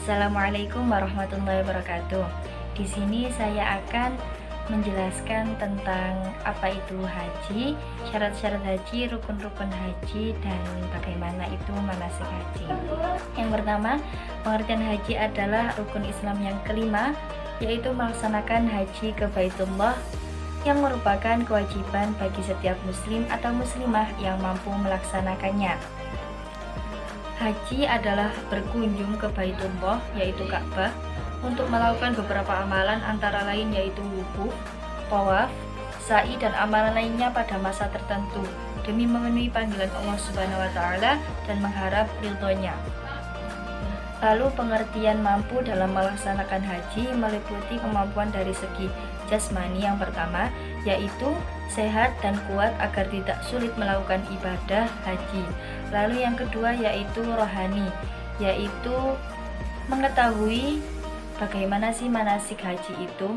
Assalamualaikum warahmatullahi wabarakatuh. Di sini saya akan menjelaskan tentang apa itu haji, syarat-syarat haji, rukun-rukun haji, dan bagaimana itu manasik haji. Yang pertama, pengertian haji adalah rukun Islam yang kelima, yaitu melaksanakan haji ke Baitullah yang merupakan kewajiban bagi setiap muslim atau muslimah yang mampu melaksanakannya. Haji adalah berkunjung ke Baitullah, yaitu Ka'bah, untuk melakukan beberapa amalan antara lain yaitu wukuf, tawaf, sa'i, dan amalan lainnya pada masa tertentu demi memenuhi panggilan Allah Subhanahu wa Ta'ala dan mengharap ridhonya. Lalu pengertian mampu dalam melaksanakan haji meliputi kemampuan dari segi jasmani yang pertama, yaitu sehat dan kuat agar tidak sulit melakukan ibadah haji. Lalu yang kedua yaitu rohani, yaitu mengetahui bagaimana sih manasik haji itu.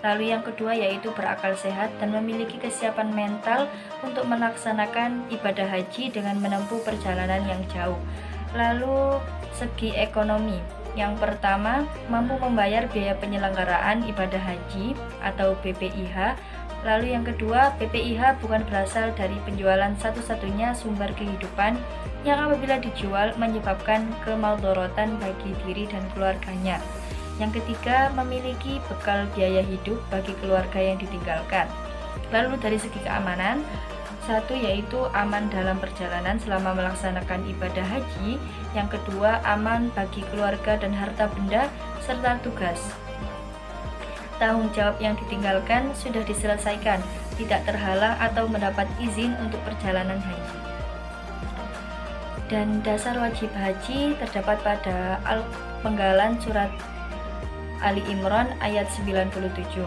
Lalu yang kedua yaitu berakal sehat dan memiliki kesiapan mental untuk melaksanakan ibadah haji dengan menempuh perjalanan yang jauh. Lalu segi ekonomi, yang pertama mampu membayar biaya penyelenggaraan ibadah haji atau BPIH. Lalu yang kedua, BPIH bukan berasal dari penjualan satu-satunya sumber kehidupan yang apabila dijual menyebabkan kemadharatan bagi diri dan keluarganya. Yang ketiga, memiliki bekal biaya hidup bagi keluarga yang ditinggalkan. Lalu dari segi keamanan, satu yaitu aman dalam perjalanan selama melaksanakan ibadah haji. Yang kedua, aman bagi keluarga dan harta benda serta tugas. Tanggung jawab yang ditinggalkan sudah diselesaikan, tidak terhalang atau mendapat izin untuk perjalanan haji. Dan dasar wajib haji terdapat pada penggalan surat Ali Imran ayat 97.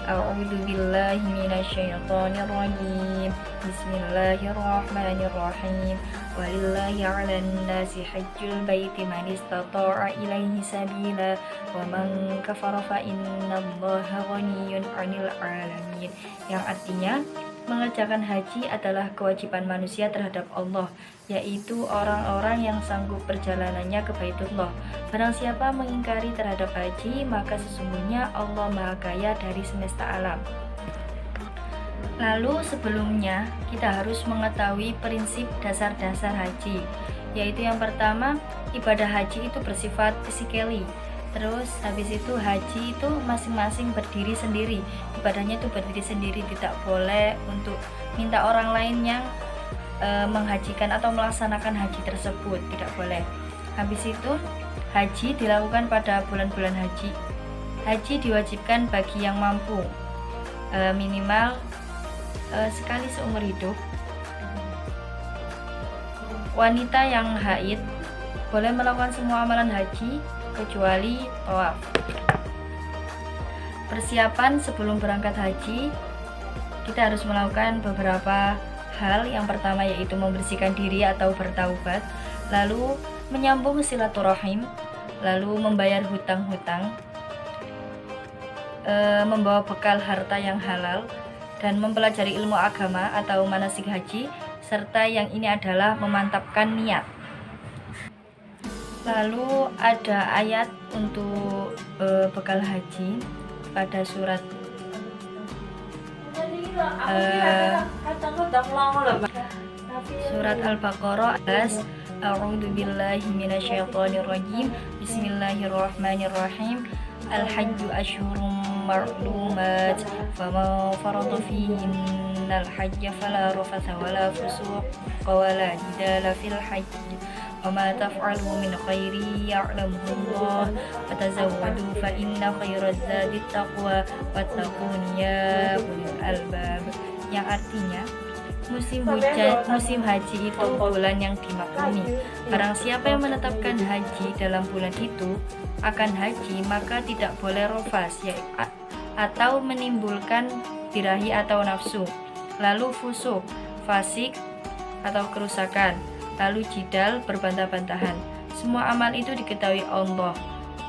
A'udzu billahi minasyaitonir rajim. Bismillahirrahmanirrahim. Walillahi 'alan nasi hajjul baiti man istata'a ilaihi sabila wa man kafara fa innallaha ghaniyyun 'anil 'alamin. Yang artinya, mengerjakan haji adalah kewajiban manusia terhadap Allah, yaitu orang-orang yang sanggup perjalanannya ke Baitullah. Barang siapa mengingkari terhadap haji, maka sesungguhnya Allah Maha Kaya dari semesta alam. Lalu sebelumnya kita harus mengetahui prinsip dasar-dasar haji, yaitu yang pertama, ibadah haji itu bersifat fisikali. Terus habis itu haji itu masing-masing berdiri sendiri, ibadahnya itu berdiri sendiri, tidak boleh untuk minta orang lain yang menghajikan atau melaksanakan haji tersebut, tidak boleh. Habis itu haji dilakukan pada bulan-bulan haji. Haji diwajibkan bagi yang mampu, minimal sekali seumur hidup. Wanita yang haid boleh melakukan semua amalan haji kecuali tawaf. Persiapan sebelum berangkat haji, kita harus melakukan beberapa hal. Yang pertama yaitu membersihkan diri atau bertaubat, lalu menyambung silaturahim, lalu membayar hutang-hutang, membawa bekal harta yang halal, dan mempelajari ilmu agama atau manasik haji, serta yang ini adalah memantapkan niat. Lalu ada ayat untuk bekal haji pada surat surat Al-Baqarah. A'udzu billahi minasyaitonir rajim. Bismillahirrahmanirrahim. Al-hajju asyhurun ma'lumat, faman farada fihinnal hajja fala rafatha wala fusuqa wala jidala fil hajj. وَمَا تَفْعَلُوا مِنْ خَيْرٍ يَعْلَمْهُ اللَّهُ وَتَزَوَّدُوا فَإِنَّ خَيْرَ الزَّادِ التَّقْوَى وَاتَّقُونِ يَا أُولِي الْأَلْبَابِ. Yang artinya, musim haji itu bulan yang dimaklumi. Barang siapa yang menetapkan haji dalam bulan itu akan haji, maka tidak boleh rofas atau menimbulkan birahi atau nafsu. Lalu fusuk, fasik atau kerusakan. Lalu jidal, berbantah-bantahan. Semua amal itu diketahui Allah.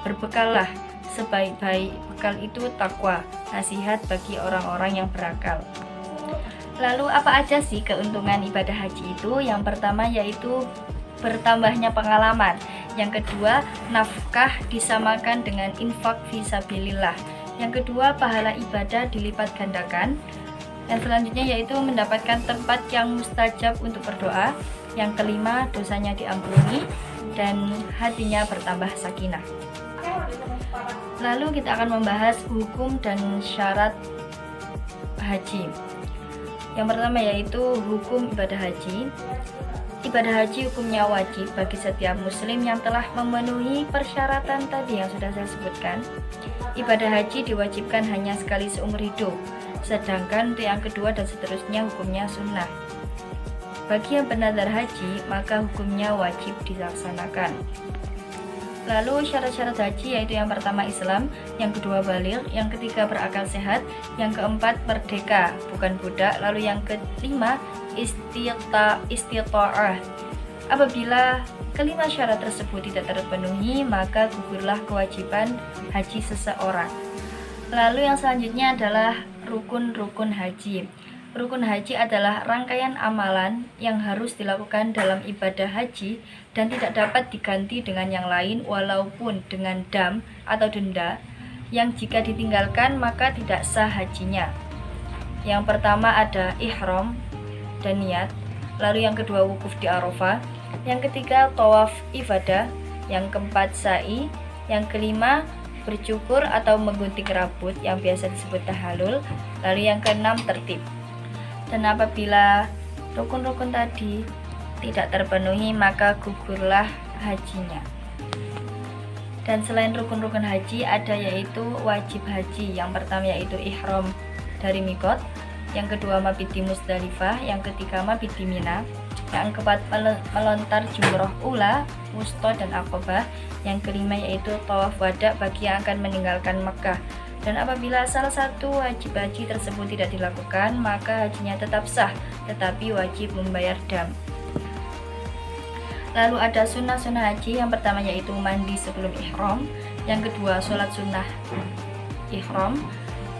Berbekallah, sebaik-baik bekal itu takwa, nasihat bagi orang-orang yang berakal. Lalu apa aja sih keuntungan ibadah haji itu? Yang pertama yaitu bertambahnya pengalaman. Yang kedua, nafkah disamakan dengan infak fisabilillah. Yang kedua, pahala ibadah dilipat gandakan. Dan selanjutnya yaitu mendapatkan tempat yang mustajab untuk berdoa. Yang kelima, dosanya diampuni dan hatinya bertambah sakinah. Lalu kita akan membahas hukum dan syarat haji. Yang pertama yaitu hukum ibadah haji. Ibadah haji hukumnya wajib bagi setiap muslim yang telah memenuhi persyaratan tadi yang sudah saya sebutkan. Ibadah haji diwajibkan hanya sekali seumur hidup, sedangkan untuk yang kedua dan seterusnya hukumnya sunnah. Bagi yang bernazar haji, maka hukumnya wajib dilaksanakan. Lalu syarat-syarat haji yaitu yang pertama Islam, yang kedua baligh, yang ketiga berakal sehat, yang keempat merdeka, bukan budak, lalu yang kelima istita'ah. Apabila kelima syarat tersebut tidak terpenuhi, maka gugurlah kewajiban haji seseorang. Lalu yang selanjutnya adalah rukun-rukun haji. Rukun haji adalah rangkaian amalan yang harus dilakukan dalam ibadah haji dan tidak dapat diganti dengan yang lain walaupun dengan dam atau denda, yang jika ditinggalkan maka tidak sah hajinya. Yang pertama ada ihram dan niat, lalu yang kedua wukuf di Arafah, yang ketiga tawaf ibadah, yang keempat sa'i, yang kelima bercukur atau menggunting rambut yang biasa disebut tahallul, lalu yang keenam tertib. Dan apabila rukun-rukun tadi tidak terpenuhi maka gugurlah hajinya. Dan selain rukun-rukun haji ada yaitu wajib haji. Yang pertama yaitu ihram dari mikot, yang kedua mabit di Musdalifah, yang ketiga mabit di Mina, yang keempat melontar jumroh ula, wusta dan aqobah, yang kelima yaitu tawaf wada bagi yang akan meninggalkan Mekah. Dan apabila salah satu wajib haji tersebut tidak dilakukan, maka hajinya tetap sah, tetapi wajib membayar dam. Lalu ada sunnah-sunnah haji. Yang pertama yaitu mandi sebelum ihram, yang kedua sholat sunnah ihram,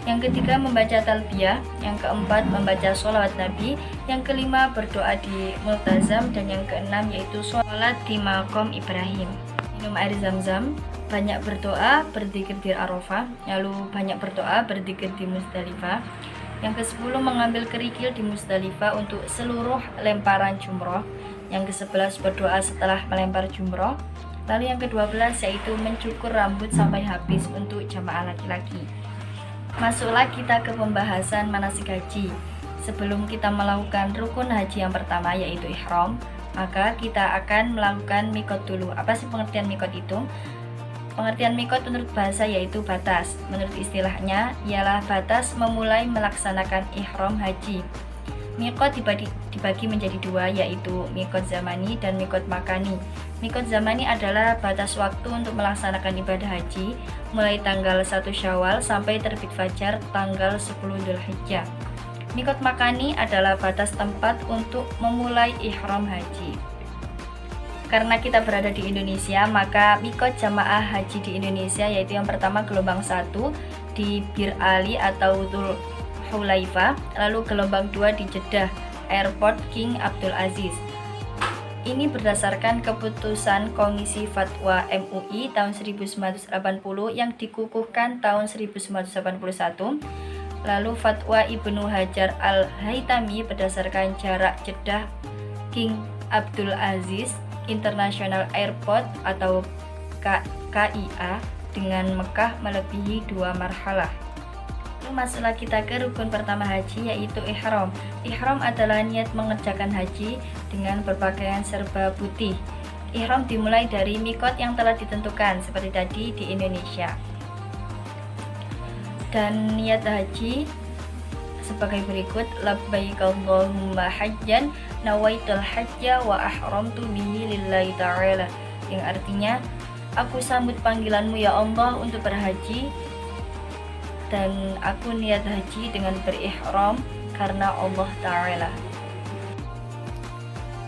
yang ketiga membaca talbiyah, yang keempat membaca sholawat nabi, yang kelima berdoa di multazam, dan yang keenam yaitu sholat di maqam Ibrahim. Minum air zam-zam, banyak berdoa, berzikir di Arafah, lalu banyak berdoa, berzikir di Musdalifah. Yang ke-10 mengambil kerikil di Musdalifah untuk seluruh lemparan jumroh. Yang ke-11 berdoa setelah melempar jumroh. Lalu yang ke-12 yaitu mencukur rambut sampai habis untuk jamaah laki-laki. Masuklah kita ke pembahasan manasik haji. Sebelum kita melakukan rukun haji yang pertama yaitu ihram, maka kita akan melakukan mikot dulu. Apa sih pengertian mikot itu? Pengertian mikot menurut bahasa yaitu batas. Menurut istilahnya ialah batas memulai melaksanakan ihram haji. Mikot dibagi menjadi dua, yaitu mikot zamani dan mikot makani. Mikot zamani adalah batas waktu untuk melaksanakan ibadah haji mulai tanggal 1 Syawal sampai terbit fajar tanggal 10 Dzulhijjah. Mikot makani adalah batas tempat untuk memulai ihram haji. Karena kita berada di Indonesia, maka mikot jamaah haji di Indonesia yaitu yang pertama gelombang 1 di Bir Ali atau Dzul Hulaifah, lalu gelombang 2 di Jeddah Airport King Abdul Aziz. Ini berdasarkan keputusan Komisi Fatwa MUI tahun 1980 yang dikukuhkan tahun 1981. Lalu Fatwa Ibnu Hajar Al-Haytami berdasarkan jarak Jeddah King Abdul Aziz International Airport atau KIA dengan Mekah melebihi 2 marhalah. Masuklah kita ke rukun pertama haji yaitu ihram. Ihram adalah niat mengerjakan haji dengan berpakaian serba putih. Ihram dimulai dari mikot yang telah ditentukan seperti tadi di Indonesia. Dan niat haji sebagai berikut: labbaik Allahumma hajjan nawaitul hajja wa ahramtu bihi lillahi ta'ala, yang artinya aku sambut panggilanmu ya Allah untuk berhaji dan aku niat haji dengan berihram karena Allah Ta'ala.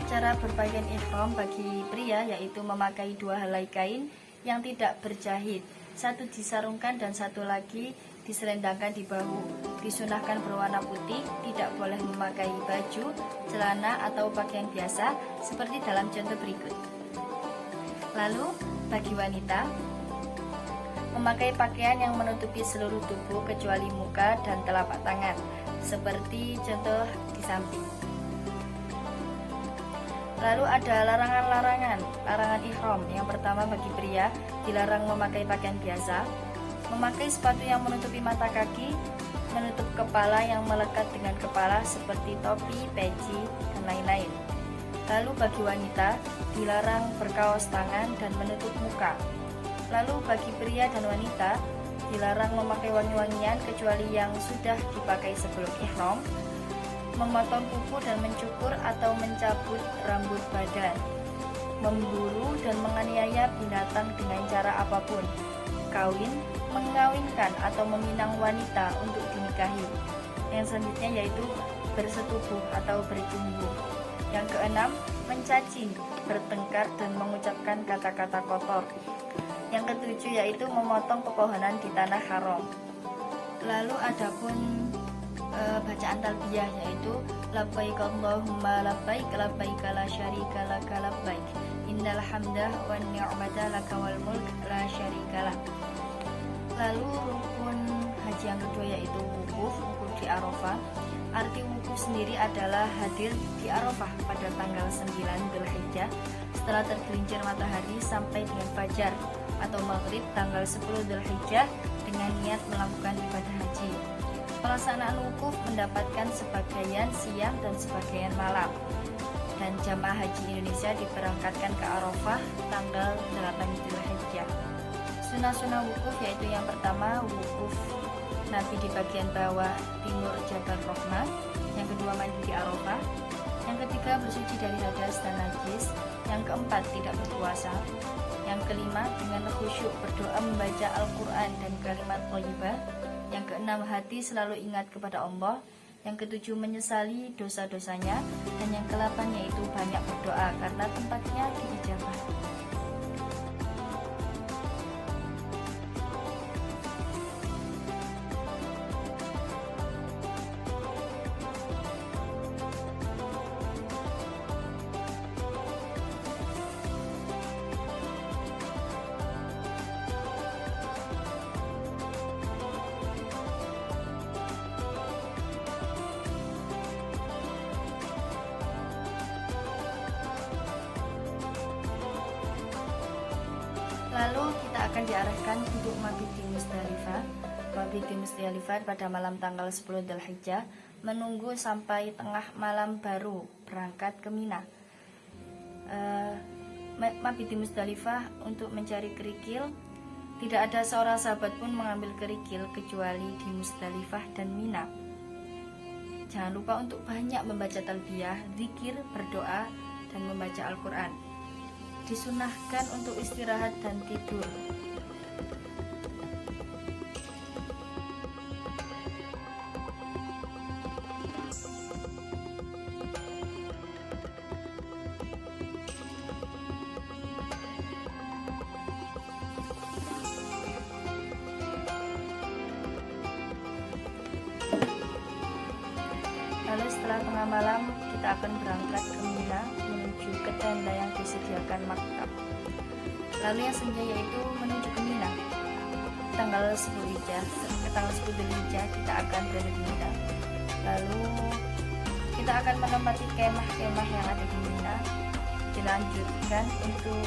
Cara berpakaian ihram bagi pria yaitu memakai 2 helai kain yang tidak berjahit, satu disarungkan dan satu lagi diselendangkan di bahu. Disunahkan berwarna putih, tidak boleh memakai baju, celana atau pakaian biasa seperti dalam contoh berikut. Lalu bagi wanita, memakai pakaian yang menutupi seluruh tubuh kecuali muka dan telapak tangan, seperti contoh di samping. Lalu ada larangan-larangan. Larangan ihram. Yang pertama, bagi pria dilarang memakai pakaian biasa, memakai sepatu yang menutupi mata kaki, menutup kepala yang melekat dengan kepala seperti topi, peci, dan lain-lain. Lalu bagi wanita dilarang berkaos tangan dan menutup muka. Lalu bagi pria dan wanita dilarang memakai wangi-wangian kecuali yang sudah dipakai sebelum ihram, memotong kuku dan mencukur atau mencabut rambut badan, memburu dan menganiaya binatang dengan cara apapun, kawin, mengawinkan atau meminang wanita untuk dinikahi. Yang selanjutnya yaitu bersetubuh atau berjumbu. Yang keenam, mencaci, bertengkar dan mengucapkan kata-kata kotor. Yang ketujuh yaitu memotong pepohonan di tanah haram. Lalu adapun bacaan talbiyah yaitu labbaik Allahumma labbaik labbaik la syarika laka labbaik innal hamda wan ni'mata laka wal mulk la syarika lak. Lalu rukun haji yang kedua yaitu wukuf di Arafah. Arti wukuf sendiri adalah hadir di Arafah pada tanggal 9 Dzulhijjah setelah tergelincir matahari sampai dengan fajar atau maghrib tanggal 10 Dzulhijjah dengan niat melakukan ibadah haji. Pelaksanaan wukuf mendapatkan sebagian siang dan sebagian malam. Dan jamaah haji Indonesia diberangkatkan ke Arafah tanggal 8 Dzulhijjah. Sunah-sunah wukuf yaitu yang pertama wukuf Nabi di bagian bawah timur Jabal Rahmah. Yang kedua mandi di Arafah. Yang ketiga bersuci dari hadas dan najis. Yang keempat tidak berpuasa. Yang kelima dengan khusyuk berdoa membaca Al-Quran dan kalimat thayyibah. Yang keenam hati selalu ingat kepada Allah. Yang ketujuh menyesali dosa-dosanya. Dan yang kedelapan yaitu banyak berdoa karena tempatnya diijabah. Lalu kita akan diarahkan untuk mabit di Musdalifah. Mabit di Musdalifah pada malam tanggal 10 Dzulhijjah, menunggu sampai tengah malam baru berangkat ke Mina. Mabit di Musdalifah untuk mencari kerikil. Tidak ada seorang sahabat pun mengambil kerikil kecuali di Musdalifah dan Mina. Jangan lupa untuk banyak membaca talbiyah, zikir, berdoa, dan membaca Al-Quran. Disunahkan untuk istirahat dan tidur. Lalu setelah tengah malam kita akan berangkat ke Mina menuju ke tenda yang disediakan maktab. Lalu yang senja yaitu menuju ke Mina. Tanggal 10 Dzulhijjah kita akan berada di Mina. Lalu kita akan menempati kemah-kemah yang ada di Mina. Dilanjutkan untuk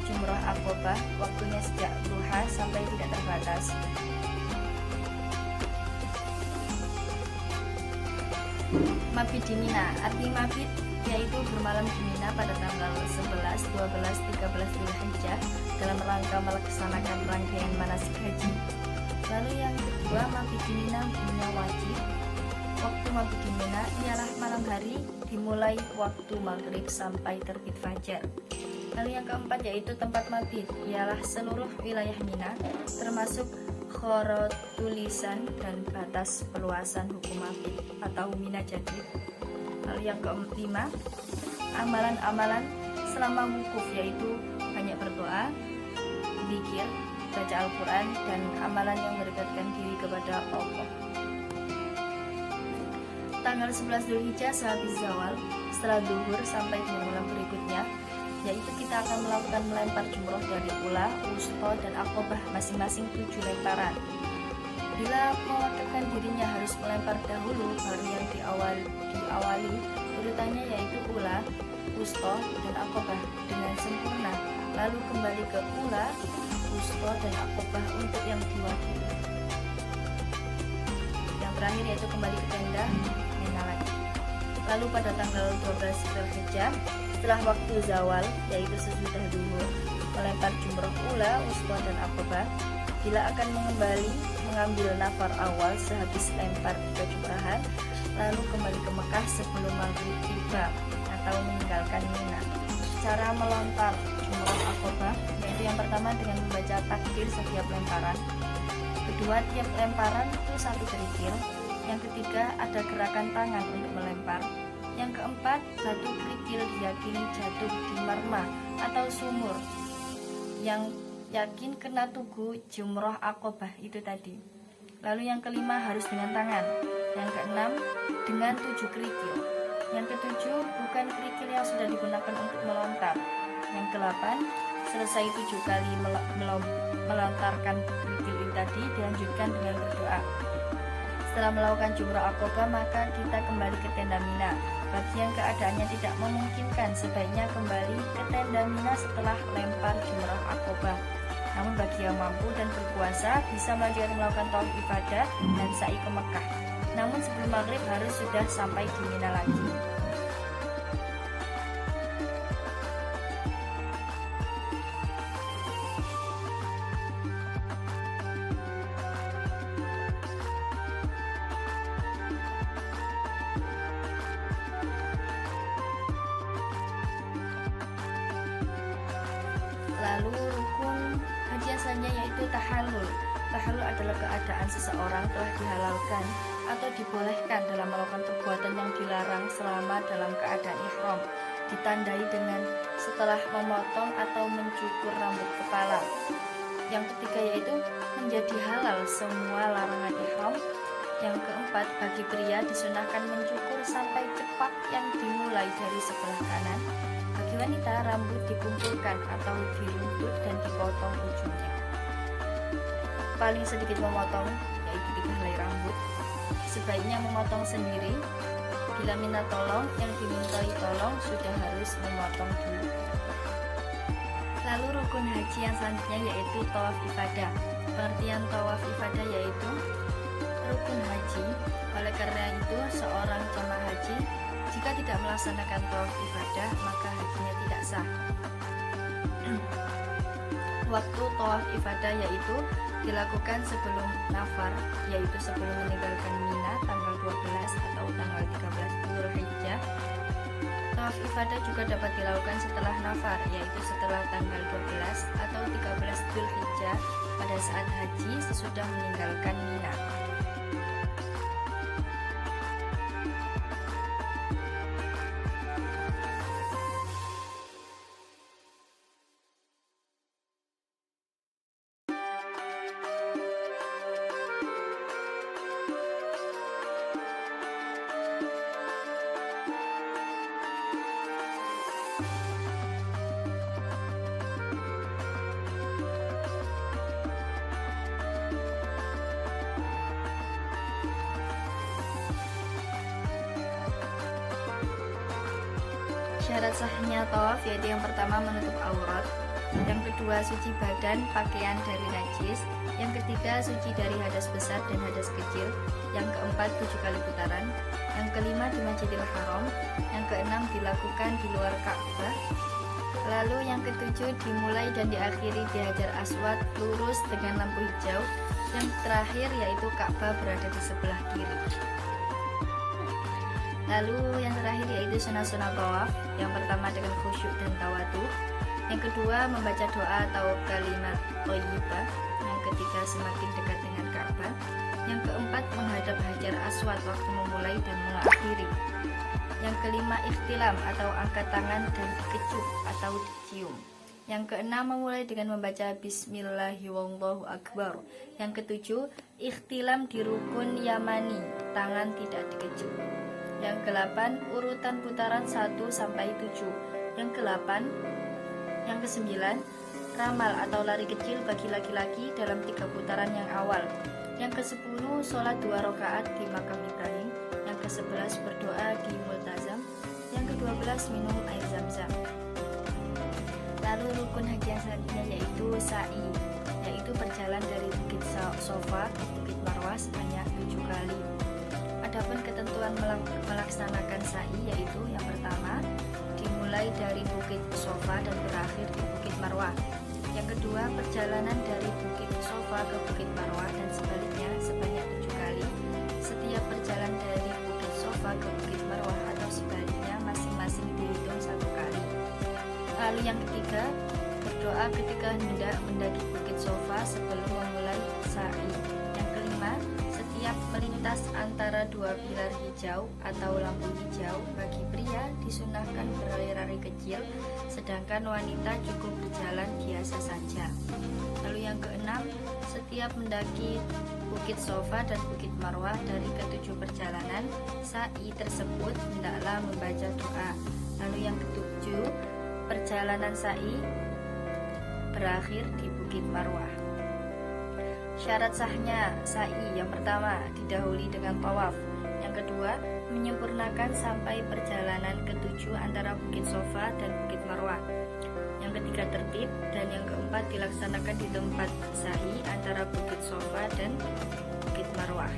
Jumrah Aqobah, waktunya sejak duha sampai tidak terbatas. Mabit di Mina. Arti mabit yaitu bermalam di Mina pada tanggal 11, 12, 13 Dzulhijjah dalam rangka melaksanakan rangkaian manasik haji. Lalu yang kedua, mabit di Mina hukumnya wajib. Waktu mabit di Mina ialah malam hari dimulai waktu maghrib sampai terbit fajar. Lalu yang keempat yaitu tempat mabit ialah seluruh wilayah Mina termasuk tulisan dan batas peluasan hukum mabit atau Mina Jadid. Lalu yang kelima, amalan-amalan selama wukuf yaitu banyak berdoa, zikir, baca Al-Quran, dan amalan yang mendekatkan diri kepada Allah. Tanggal 11 Dzulhijjah sehabis zawal, setelah duhur sampai dengan malam berikutnya, yaitu kita akan melakukan melempar jumroh dari ula, wusta, dan aqobah masing-masing 7 lemparan. Bila mewakilkan dirinya harus melempar dahulu, baru yang diawali urutannya yaitu ula, wusta, dan aqobah dengan sempurna, lalu kembali ke ula, wusta, dan aqobah untuk yang diwakili. Yang terakhir yaitu kembali ke tenda Mina lagi. Lalu pada tanggal 12 Dzulhijjah setelah waktu zawal, yaitu sesudah duhur, melempar jumroh ula, wusta, dan aqobah. Bila akan mengambil nafar awal sehabis lempar 3 jumrahan, lalu kembali ke Mekah sebelum maghrib tiba atau meninggalkan Mina. Cara melontar jumroh aqobah yaitu yang pertama dengan membaca takbir setiap lemparan, kedua tiap lemparan itu 1 kerikil, yang ketiga ada gerakan tangan untuk melempar, yang keempat batu kerikil diyakini jatuh di marma atau sumur yang yakin kena tugu jumroh aqobah itu tadi. Lalu yang kelima harus dengan tangan, yang keenam dengan 7 kerikil, yang ketujuh bukan kerikil yang sudah digunakan untuk melontar, yang ke-8 selesai 7 kali melontarkan kerikil itu tadi dilanjutkan dengan berdoa. Setelah melakukan jumroh aqobah maka kita kembali ke tenda Mina. Bagi yang keadaannya tidak memungkinkan, sebaiknya kembali ke tenda Mina setelah lempar jumroh aqobah. Namun bagi yang mampu dan berpuasa bisa melakukan tawaf ibadah dan sa'i ke Mekah. Namun sebelum maghrib harus sudah sampai di Mina lagi. Lalu rukun haji asalnya yaitu tahallul. Tahallul adalah keadaan seseorang telah dihalalkan atau dibolehkan dalam melakukan perbuatan yang dilarang selama dalam keadaan ihram, ditandai dengan setelah memotong atau mencukur rambut kepala. Yang ketiga yaitu menjadi halal semua larangan ihram. Yang keempat, bagi pria disunahkan mencukur sampai cepak yang dimulai dari sebelah kanan. Bagi wanita, rambut dikumpulkan atau diruntut dan dipotong ujungnya. Paling sedikit memotong yaitu 3 helai rambut. Sebaiknya memotong sendiri. Bila minta tolong, yang dimintai tolong sudah harus memotong dulu. Lalu rukun haji yang selanjutnya yaitu tawaf ifadah. Pengertian tawaf ifadah yaitu rukun haji. Oleh karena itu, seorang jamaah haji jika tidak melaksanakan tawaf ifadah maka hajinya tidak sah. Waktu tawaf ifadah yaitu dilakukan sebelum nafar, yaitu sebelum meninggalkan Mina tanggal 12 atau tanggal 13 Dzulhijjah. Tawaf ifadah juga dapat dilakukan setelah nafar, yaitu setelah tanggal 12 atau 13 Dzulhijjah pada saat haji sesudah meninggalkan Mina. Syarat sahnya tawaf yaitu yang pertama menutup aurat, yang kedua suci badan pakaian dari najis, yang ketiga suci dari hadas besar dan hadas kecil, yang keempat 7 kali putaran, yang kelima di Masjidil Haram, yang keenam dilakukan di luar Ka'bah, lalu yang ketujuh dimulai dan diakhiri di Hajar Aswad lurus dengan lampu hijau, yang terakhir yaitu Ka'bah berada di sebelah kiri. Lalu yang terakhir yaitu sunah-sunah tawaf. Yang pertama dengan khusyuk dan tawadhu, yang kedua membaca doa atau kalimat thayyibah, yang ketiga semakin dekat dengan Ka'bah, yang keempat menghadap Hajar Aswad waktu memulai dan mengakhiri, yang kelima ikhtilam atau angkat tangan dan dikecup atau dicium, yang keenam memulai dengan membaca Bismillahirrahmanirrahim, yang ketujuh ikhtilam di rukun yamani, tangan tidak dikecup, yang ke-8 urutan putaran 1 sampai 7. Yang ke-8 Yang kesembilan, ramal atau lari kecil bagi laki-laki dalam 3 putaran yang awal. Yang ke-10, sholat 2 rakaat di makam Ibrahim. Yang ke-11, berdoa di multazam. Yang ke-12, minum air zam-zam. Lalu rukun haji yang selanjutnya yaitu sa'i, yaitu berjalan dari Bukit Sofa ke Bukit Marwah sebanyak 7 kali. Adapun ketentuan melaksanakan sa'i yaitu yang pertama, dimulai dari Bukit Sofa dan berakhir di Bukit Marwah. Yang kedua, perjalanan dari Bukit Sofa ke Bukit Marwah dan sebaliknya sebanyak 7 kali. Setiap perjalanan dari Bukit Sofa ke Bukit Marwah atau sebaliknya masing-masing dihitung 1 kali. Lalu yang ketiga, berdoa ketika hendak mendaki Bukit Sofa sebelum memulai sa'i. Yang kelima, setiap melintas antara 2 pilar hijau atau lampu hijau bagi pria disunahkan berlari-lari kecil, sedangkan wanita cukup berjalan biasa saja. Lalu yang keenam, setiap mendaki Bukit Sofa dan Bukit Marwah dari ke-7 perjalanan sa'i tersebut hendaklah membaca doa. Lalu yang ke-7, perjalanan sa'i berakhir di Bukit Marwah. Syarat sahnya sa'i yang pertama, didahului dengan tawaf. Yang kedua, menyempurnakan sampai perjalanan ke-7 antara Bukit Sofa dan Bukit Marwah. Yang ketiga, tertib, dan yang keempat dilaksanakan di tempat sa'i antara Bukit Sofa dan Bukit Marwah.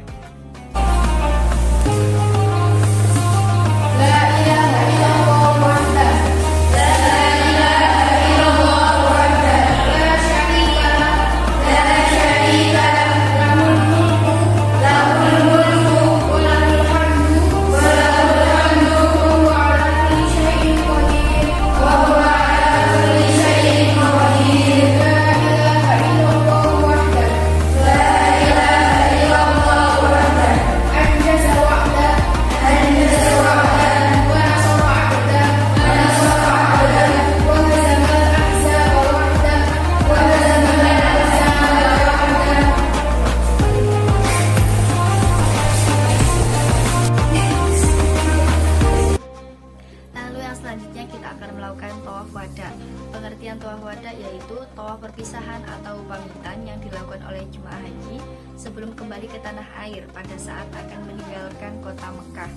Selanjutnya kita akan melakukan tawaf wada. Pengertian tawaf wada yaitu tawaf perpisahan atau pamitan yang dilakukan oleh jemaah haji sebelum kembali ke tanah air pada saat akan meninggalkan kota Mekah.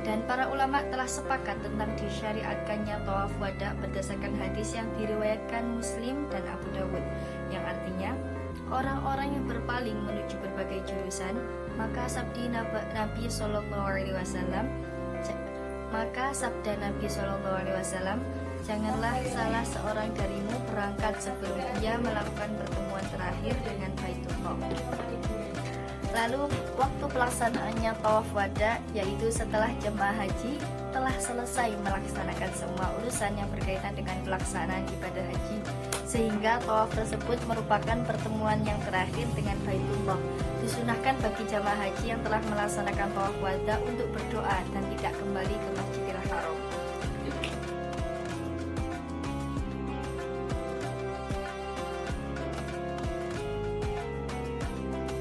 Dan para ulama telah sepakat tentang disyariatkannya tawaf wada berdasarkan hadis yang diriwayatkan Muslim dan Abu Dawud, yang artinya orang-orang yang berpaling menuju berbagai jurusan, maka sabda Nabi SAW, janganlah salah seorang darimu berangkat sebelum dia melakukan pertemuan terakhir dengan Baitullah. Lalu waktu pelaksanaannya tawaf wada yaitu setelah jemaah haji telah selesai melaksanakan semua urusan yang berkaitan dengan pelaksanaan ibadah haji, sehingga tawaf tersebut merupakan pertemuan yang terakhir dengan Baitullah. Disunahkan bagi jemaah haji yang telah melaksanakan tawaf wada untuk berdoa dan tidak kembali ke Masjidil Haram.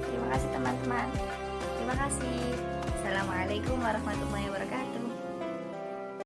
Terima kasih teman-teman. Terima kasih. Assalamualaikum warahmatullahi wabarakatuh.